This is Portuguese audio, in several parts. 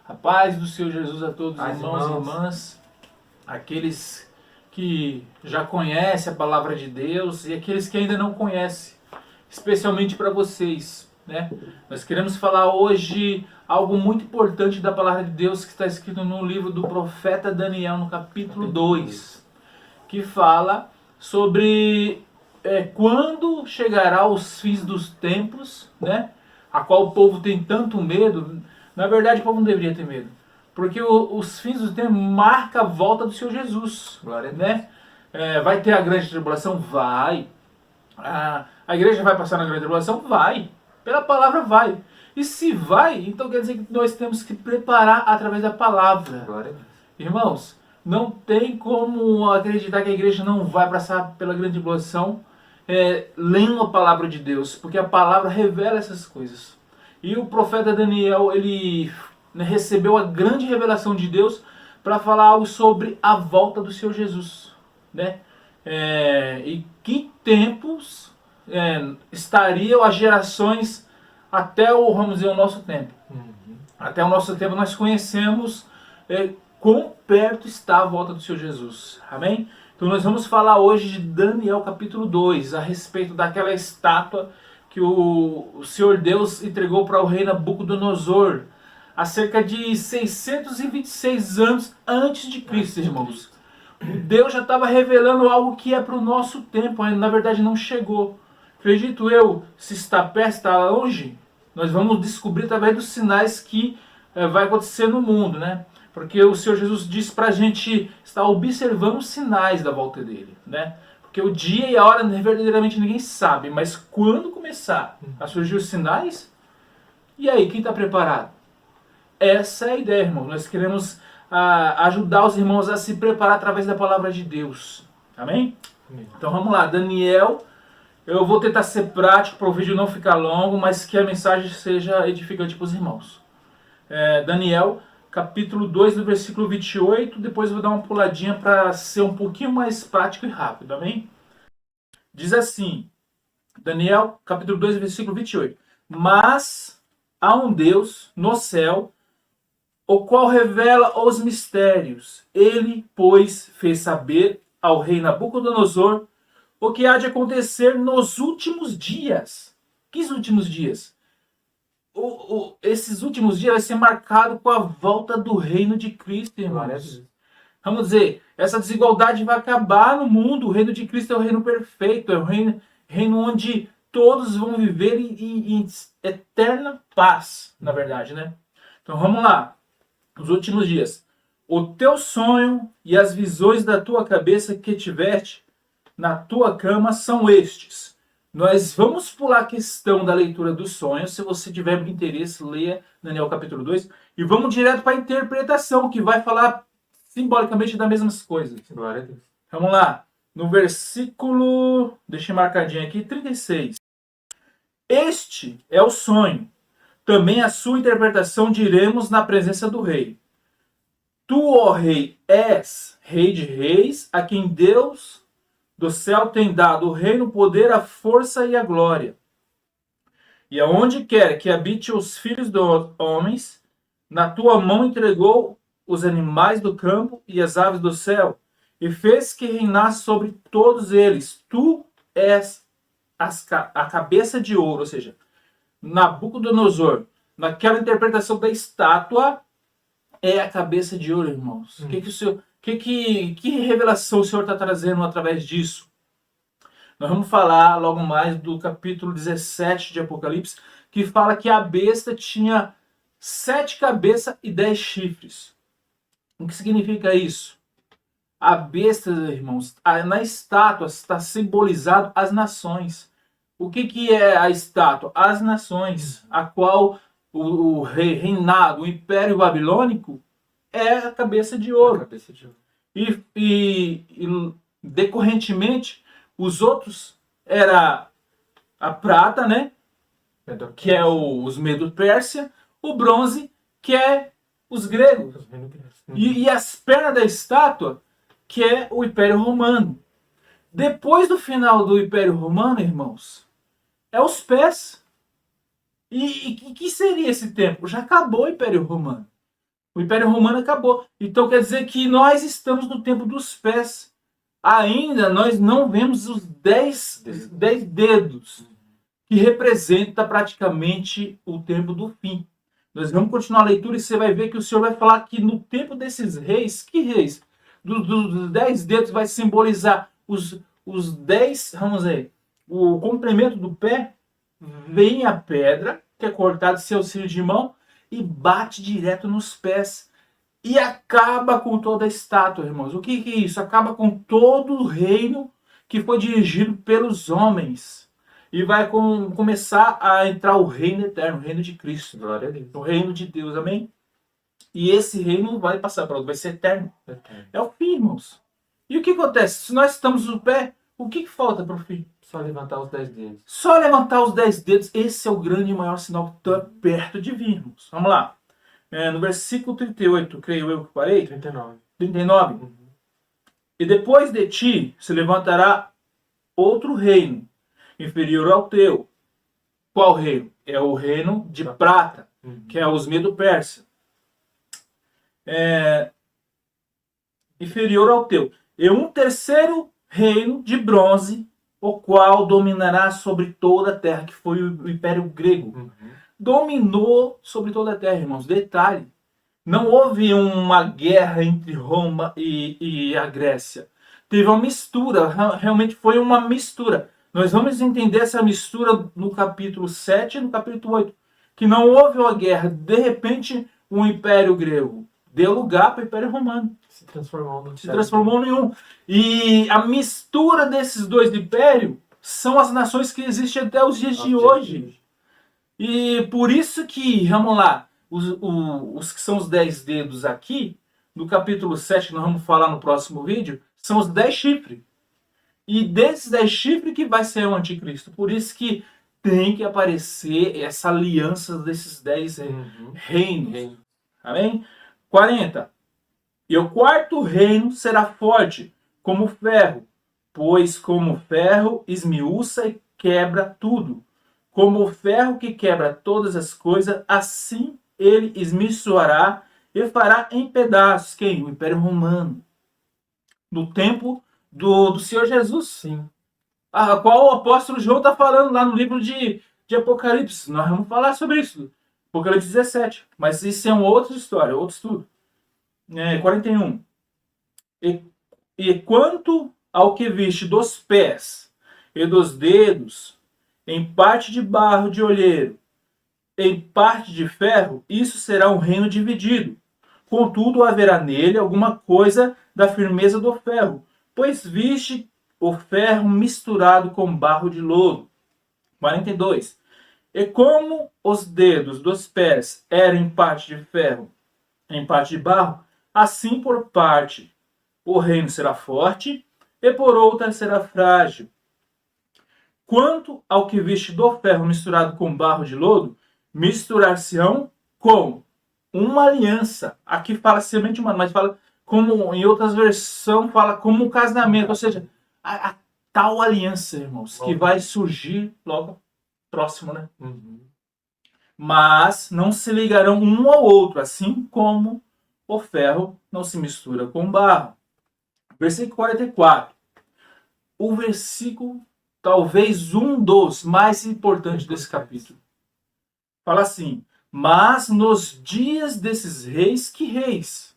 A paz do Senhor Jesus a todos, Paz, irmãos e irmãs, aqueles que já conhecem a palavra de Deus e aqueles que ainda não conhecem, especialmente para vocês, né? Nós queremos falar hoje algo muito importante da palavra de Deus que está escrito no livro do profeta Daniel, no capítulo 2, que fala sobre quando chegará os fins dos tempos, né? A qual o povo tem tanto medo. Na verdade, o povo não deveria ter medo, porque os fins dos tempos marcam a volta do Senhor Jesus. Glória a Deus. Né? Vai ter a grande tribulação? Vai. A igreja vai passar na grande tribulação? Vai. Pela palavra vai. E se vai, então quer dizer que nós temos que preparar através da palavra. Glória a Deus. Irmãos, não tem como acreditar que a igreja não vai passar pela grande tribulação lendo a palavra de Deus, porque a palavra revela essas coisas. E o profeta Daniel, ele recebeu a grande revelação de Deus para falar algo sobre a volta do Senhor Jesus, né? E que tempos estariam as gerações até vamos dizer, o nosso tempo. Até o nosso tempo nós conhecemos quão perto está a volta do Senhor Jesus. Amém? Então nós vamos falar hoje de Daniel capítulo 2, a respeito daquela estátua que o Senhor Deus entregou para o rei Nabucodonosor há cerca de 626 anos antes de Cristo, irmãos. Deus já estava revelando algo que é para o nosso tempo, ainda na verdade não chegou. Acredito eu, se está perto, está longe, nós vamos descobrir através dos sinais que vai acontecer no mundo, né? Porque o Senhor Jesus disse para a gente estar observando os sinais da volta dele, né? Porque o dia e a hora verdadeiramente ninguém sabe, mas quando começar a surgir os sinais, e aí, quem está preparado? Essa é a ideia, irmão. Nós queremos ajudar os irmãos a se preparar através da palavra de Deus. Amém? Então vamos lá, Daniel. Eu vou tentar ser prático para o vídeo não ficar longo, mas que a mensagem seja edificante para os irmãos. Daniel, capítulo 2, do versículo 28, depois eu vou dar uma puladinha para ser um pouquinho mais prático e rápido, amém? Diz assim, Daniel, capítulo 2, versículo 28. Mas há um Deus no céu, o qual revela os mistérios. Ele, pois, fez saber ao rei Nabucodonosor o que há de acontecer nos últimos dias. Que últimos dias? Esses últimos dias vai ser marcado com a volta do reino de Cristo, irmãos. Vamos dizer, essa desigualdade vai acabar no mundo. O reino de Cristo é o reino perfeito, é o reino onde todos vão viver em eterna paz, na verdade, né? Então vamos lá. Os últimos dias. O teu sonho e as visões da tua cabeça que tiveste na tua cama são estes. Nós vamos pular a questão da leitura dos sonhos. Se você tiver interesse, leia Daniel capítulo 2. E vamos direto para a interpretação, que vai falar simbolicamente das mesmas coisas. Glória a Deus. Vamos lá. No versículo, deixa eu marcadinho aqui, 36. Este é o sonho. Também a sua interpretação diremos na presença do rei. Tu, ó rei, és rei de reis, a quem Deus do céu tem dado o reino, o poder, a força e a glória. E aonde quer que habite os filhos dos homens, na tua mão entregou os animais do campo e as aves do céu, e fez que reinasse sobre todos eles. Tu és a cabeça de ouro, ou seja, Nabucodonosor, naquela interpretação da estátua, é a cabeça de ouro, irmãos. Que revelação o Senhor está trazendo através disso? Nós vamos falar logo mais do capítulo 17 de Apocalipse, que fala que a besta tinha 7 cabeças e 10 chifres. O que significa isso? A besta, irmãos, na estátua está simbolizado as nações. O que é a estátua? As nações, a qual o reinado, o Império Babilônico, é a cabeça de ouro. E decorrentemente, os outros era a prata, né? Que é os Medo-Pérsia, o bronze, que é os gregos. E as pernas da estátua, que é o Império Romano. Depois do final do Império Romano, irmãos, é os pés. E que seria esse tempo? Já acabou o Império Romano. O Império Romano acabou. Então quer dizer que nós estamos no tempo dos pés. Ainda nós não vemos os 10 dedos, que representa praticamente o tempo do fim. Nós vamos continuar a leitura e você vai ver que o Senhor vai falar que no tempo desses reis, que reis? Dos 10 dedos vai simbolizar os 10, vamos ver, o comprimento do pé, vem a pedra, que é cortada sem auxílio de mão, e bate direto nos pés. E acaba com toda a estátua, irmãos. O que é isso? Acaba com todo o reino que foi dirigido pelos homens. E vai começar a entrar o reino eterno, o reino de Cristo. Glória a Deus. O reino de Deus, amém? E esse reino vai passar para outro, vai ser eterno. É o fim, irmãos. E o que acontece? Se nós estamos no pé, o que falta para o fim? Só levantar os 10 dedos. Só levantar os 10 dedos. Esse é o grande e maior sinal que está perto de vir, irmãos. Vamos lá. No versículo 38, creio eu que parei. 39. Uhum. E depois de ti se levantará outro reino, inferior ao teu. Qual reino? É o reino de prata, que é os Medo-Persa. Inferior ao teu. E um terceiro reino de bronze, o qual dominará sobre toda a terra, que foi o Império Grego. Uhum. Dominou sobre toda a terra, irmãos. Detalhe. Não houve uma guerra entre Roma e a Grécia. Teve uma mistura, realmente foi uma mistura. Nós vamos entender essa mistura no capítulo 7 e no capítulo 8. Que não houve uma guerra. De repente, o Império Grego deu lugar para o Império Romano. Se transformou em um. E a mistura desses dois impérios são as nações que existem até os dias de hoje. E por isso que, vamos lá, os que são os 10 dedos aqui, no capítulo 7, que nós vamos falar no próximo vídeo, são os 10 chifres. E desses 10 chifres que vai ser o anticristo. Por isso que tem que aparecer essa aliança desses 10 reinos. Amém? 40. E o quarto reino será forte, como ferro, pois como ferro esmiuça e quebra tudo. Como o ferro que quebra todas as coisas, assim ele esmiuçará e fará em pedaços. Quem? O Império Romano. No tempo do Senhor Jesus. Sim. A qual o apóstolo João está falando lá no livro de Apocalipse. Nós vamos falar sobre isso. Apocalipse 17. Mas isso é uma outra história, outro estudo. 41. E quanto ao que viste dos pés e dos dedos, em parte de barro de olheiro, em parte de ferro, isso será um reino dividido. Contudo, haverá nele alguma coisa da firmeza do ferro, pois viste o ferro misturado com barro de lodo. 42. E como os dedos dos pés eram em parte de ferro, em parte de barro, assim por parte o reino será forte, e por outra será frágil. Quanto ao que viste do ferro misturado com barro de lodo, misturar-se-ão com uma aliança. Aqui fala semente humana, mas fala como, em outras versões, fala como um casamento. Ou seja, a tal aliança, irmãos, que vai surgir logo próximo, né? Uhum. Mas não se ligarão um ao outro, assim como o ferro não se mistura com o barro. Versículo 44. O versículo, talvez um dos mais importantes desse capítulo. Fala assim: mas nos dias desses reis, que reis?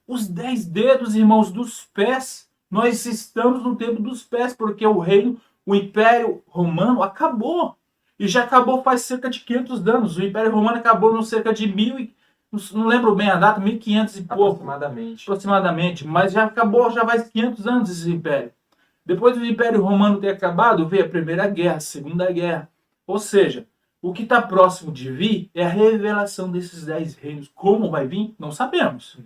Os 10 dedos, irmãos, dos pés. Nós estamos no tempo dos pés, porque o reino, o Império Romano acabou. E já acabou faz cerca de 500 anos. O Império Romano acabou no cerca de 1000, não lembro bem a data, 1500 e pouco. Aproximadamente. Mas já acabou, já faz 500 anos esse Império. Depois do Império Romano ter acabado, veio a Primeira Guerra, a Segunda Guerra. Ou seja, o que está próximo de vir é a revelação desses 10 reinos. Como vai vir? Não sabemos.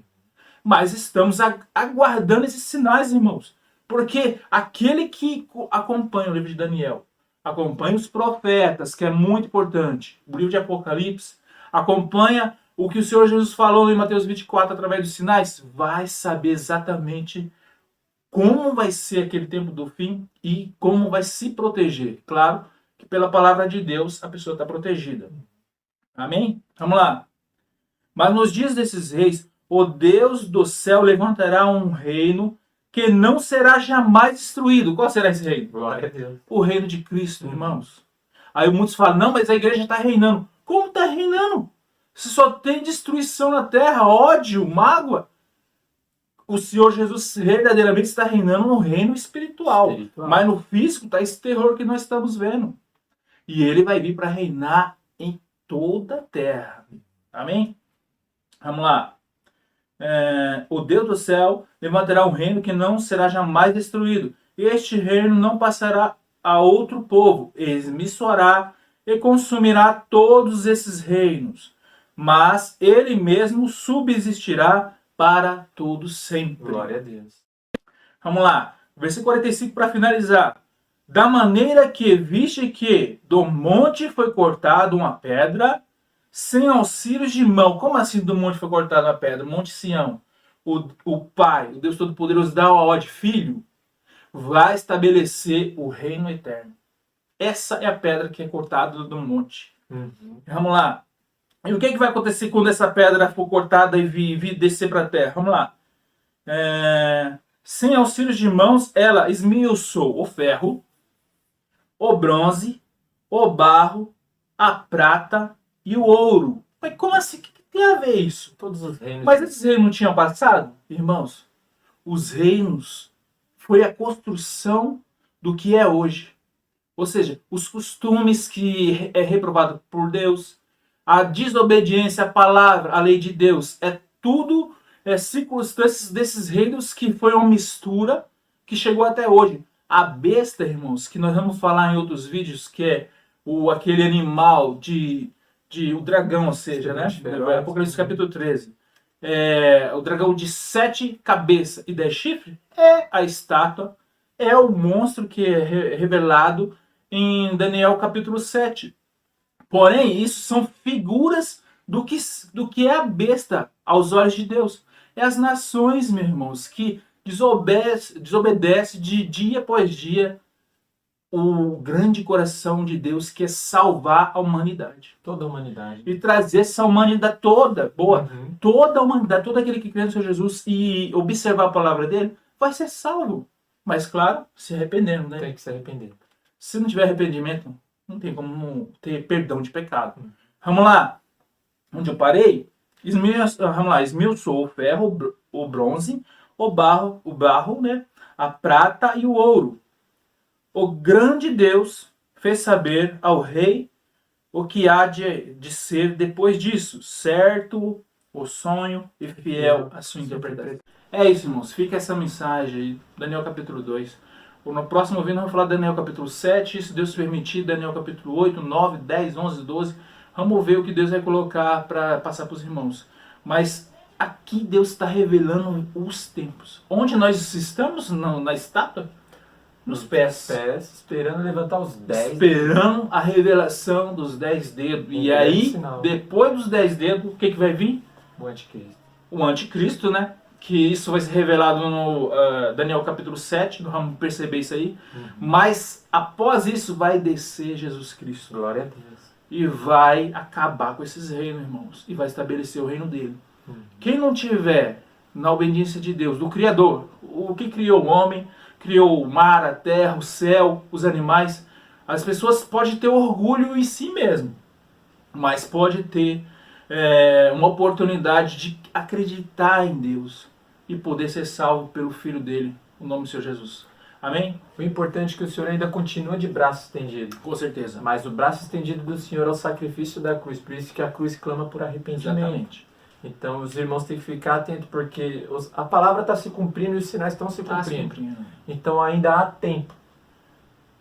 Mas estamos aguardando esses sinais, irmãos. Porque aquele que acompanha o livro de Daniel, acompanha os profetas, que é muito importante, o livro de Apocalipse, acompanha o que o Senhor Jesus falou em Mateus 24 através dos sinais, vai saber exatamente como vai ser aquele tempo do fim e como vai se proteger. Claro que pela palavra de Deus a pessoa está protegida. Amém? Vamos lá. Mas nos dias desses reis, o Deus do céu levantará um reino que não será jamais destruído. Qual será esse reino? Glória a Deus. O reino de Cristo, irmãos. Aí muitos falam, não, mas a igreja está reinando. Como está reinando? Se só tem destruição na terra, ódio, mágoa. O Senhor Jesus verdadeiramente está reinando no reino espiritual. Mas no físico está esse terror que nós estamos vendo. E ele vai vir para reinar em toda a terra. Amém? Vamos lá. O Deus do céu levantará um reino que não será jamais destruído. Este reino não passará a outro povo. Esmiçoará e consumirá todos esses reinos. Mas ele mesmo subsistirá para todo sempre. Glória a Deus. Vamos lá. Versículo 45 para finalizar. Da maneira que viste que do monte foi cortada uma pedra, sem auxílios de mão. Como assim do monte foi cortada uma pedra? Monte Sião. O Pai, o Deus Todo-Poderoso, dá uma ordem, filho, vai estabelecer o reino eterno. Essa é a pedra que é cortada do monte. Vamos lá. E o que vai acontecer quando essa pedra for cortada e vir descer para a terra? Vamos lá. Sem auxílios de mãos, ela esmiuçou o ferro, o bronze, o barro, a prata e o ouro. Mas como assim? O que tem a ver isso? Todos os reinos. Mas esses reinos não tinham passado? Irmãos, os reinos foi a construção do que é hoje. Ou seja, os costumes que é reprovado por Deus, a desobediência à palavra, à lei de Deus, é tudo circunstâncias desses reinos que foi uma mistura que chegou até hoje. A besta, irmãos, que nós vamos falar em outros vídeos, que é aquele animal o dragão, ou seja, né? Apocalipse capítulo 13. O dragão de 7 cabeças e 10 chifres é a estátua, é o monstro que é revelado em Daniel capítulo 7. Porém, isso são figuras do que é a besta aos olhos de Deus. É as nações, meus irmãos, que desobedece de dia após dia o grande coração de Deus, que é salvar a humanidade. Toda a humanidade. E trazer essa humanidade toda, toda a humanidade, todo aquele que crê no Senhor Jesus e observar a palavra dele, vai ser salvo. Mas, claro, se arrependendo, né? Tem que se arrepender. Se não tiver arrependimento, não tem como não ter perdão de pecado. Vamos lá. Onde eu parei? Esmiuçou o ferro, o bronze, o barro, né? A prata e o ouro. O grande Deus fez saber ao rei o que há de ser depois disso, certo o sonho e fiel a sua interpretação. É isso, irmãos. Fica essa mensagem aí, Daniel capítulo 2. No próximo vídeo vamos falar de Daniel capítulo 7, se Deus permitir, Daniel capítulo 8, 9, 10, 11, 12. Vamos ver o que Deus vai colocar para passar para os irmãos. Mas aqui Deus está revelando os tempos. Onde nós estamos? Na estátua? Nos pés. Esperando levantar os 10. Esperando a revelação dos 10 dedos. E aí, depois dos 10 dedos, o que vai vir? O anticristo. O anticristo, né? Que isso vai ser revelado no Daniel capítulo 7, vamos perceber isso aí. Mas após isso vai descer Jesus Cristo. Glória a Deus. E vai acabar com esses reinos, irmãos. E vai estabelecer o reino dele. Quem não tiver na obediência de Deus, do Criador, o que criou o homem, criou o mar, a terra, o céu, os animais, as pessoas podem ter orgulho em si mesmo. Mas pode ter uma oportunidade de acreditar em Deus e poder ser salvo pelo Filho dele, o nome do Senhor Jesus. Amém? O importante é que o Senhor ainda continua de braço estendido. Com certeza. Mas o braço estendido do Senhor é o sacrifício da cruz. Por isso que a cruz clama por arrependimento. Exatamente. Então os irmãos têm que ficar atentos, porque a palavra está se cumprindo e os sinais estão se cumprindo. Então ainda há tempo.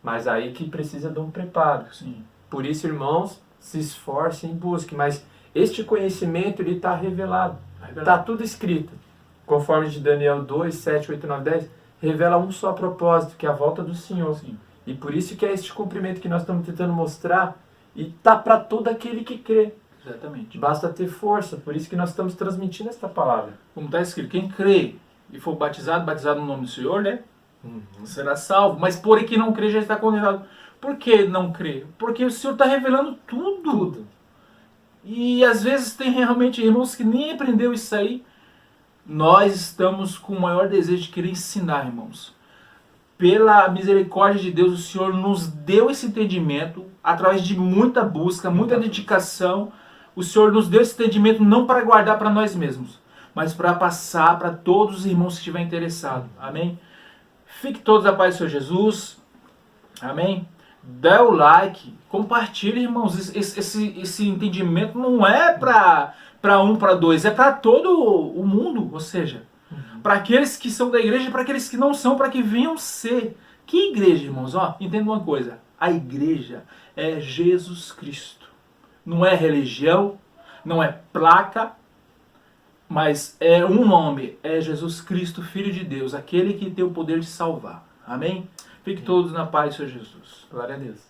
Mas aí que precisa de um preparo. Sim. Por isso, irmãos, se esforcem e busquem. Mas este conhecimento está revelado. Está tudo escrito. Conforme de Daniel 2, 7, 8, 9, 10, revela um só propósito, que é a volta do Senhor. Sim. E por isso que é este cumprimento que nós estamos tentando mostrar, e está para todo aquele que crê. Exatamente. Basta ter força, por isso que nós estamos transmitindo esta palavra. Como está escrito, quem crê e for batizado no nome do Senhor, né? Será salvo. Mas porém quem não crê já está condenado. Por que não crê? Porque o Senhor está revelando tudo. E às vezes tem realmente irmãos que nem aprendeu isso aí. Nós estamos com o maior desejo de querer ensinar, irmãos. Pela misericórdia de Deus, o Senhor nos deu esse entendimento através de muita busca, muita dedicação. O Senhor nos deu esse entendimento não para guardar para nós mesmos, mas para passar para todos os irmãos que estiverem interessados. Amém? Fique todos a paz do Senhor Jesus. Amém? Dá o like, compartilhe, irmãos. Esse entendimento não é para um, para dois, é para todo o mundo, ou seja, para aqueles que são da igreja e para aqueles que não são, para que venham ser. Que igreja, irmãos? Entenda uma coisa, a igreja é Jesus Cristo. Não é religião, não é placa, mas é um nome, é Jesus Cristo, Filho de Deus, aquele que tem o poder de salvar. Amém? Fique todos na paz do Senhor Jesus. Glória a Deus.